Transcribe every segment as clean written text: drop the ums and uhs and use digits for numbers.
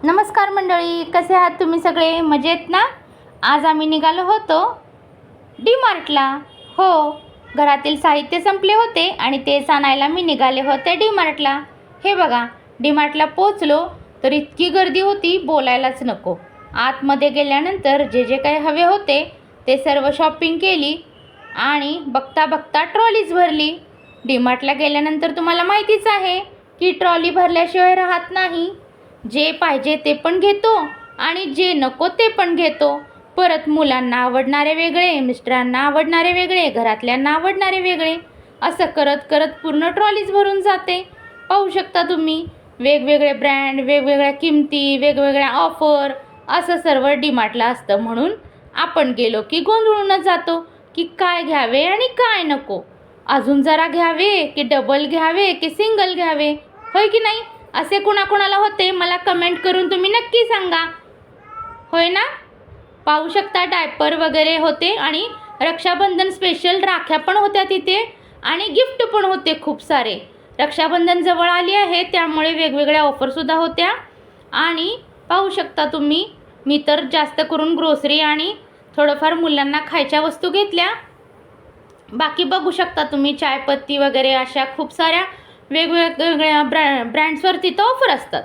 नमस्कार मंडळी, कसे आहात तुम्ही सगळे? मजेत ना? आज आम्ही निघालो होतो डी-मार्टला. हो, घरातील साहित्य संपले होते आणि तेच आणायला मी निघाले होते डी-मार्टला. हे बघा, डी-मार्टला पोचलो तर इतकी गर्दी होती बोलायलाच नको. आतमध्ये गेल्यानंतर जे जे काही हवे होते ते सर्व शॉपिंग केली आणि बघता बघता ट्रॉलीज भरली. डी-मार्टला गेल्यानंतर तुम्हाला माहितीच आहे की ट्रॉली भरल्याशिवाय राहत नाही. जे पाहिजे ते पण घेतो आणि जे नको ते पण घेतो. परत मुलांना आवडणारे वेगळे, मिस्टरांना आवडणारे वेगळे, घरातल्यांना आवडणारे वेगळे, असं करत करत पूर्ण ट्रॉलीज भरून जाते. पाहू शकता तुम्ही, वेगवेगळे ब्रँड, वेगवेगळ्या किमती, वेगवेगळ्या ऑफर, असं सर्व डी-मार्टला असतं. म्हणून आपण गेलो की गोंधळूनच जातो की काय घ्यावे आणि काय नको. अजून जरा घ्यावे की डबल घ्यावे की सिंगल घ्यावे, होय की नाही? असे कुणाकुणाला होते मला कमेंट करून तुम्ही नक्की सांगा, होय ना? पाहू शकता डायपर वगैरे होते आणि रक्षाबंधन स्पेशल राख्या पण होत्या तिथे आणि गिफ्ट पण होते खूप सारे. रक्षाबंधन जवळ आली आहे त्यामुळे वेगवेगळ्या ऑफरसुद्धा होत्या. आणि पाहू शकता तुम्ही, मी तर जास्त करून ग्रोसरी आणि थोडंफार मुलांना खायच्या वस्तू घेतल्या. बाकी बघू शकता तुम्ही, चायपत्ती वगैरे अशा खूप साऱ्या वेगवेगळ्या ब्रँड्सवर तिथं ऑफर असतात.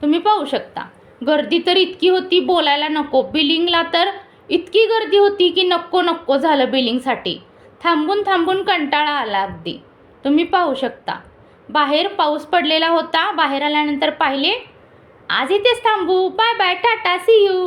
तुम्ही पाहू शकता. गर्दी तर इतकी होती बोलायला नको. बिलिंगला तर इतकी गर्दी होती की नको नको झालं बिलिंगसाठी. थांबून थांबून कंटाळा आला अगदी. तुम्ही पाहू शकता. बाहेर पाऊस पडलेला होता. बाहेर आल्यानंतर पाहिले. आज इथेच थांबू. Bye bye, tata, see you.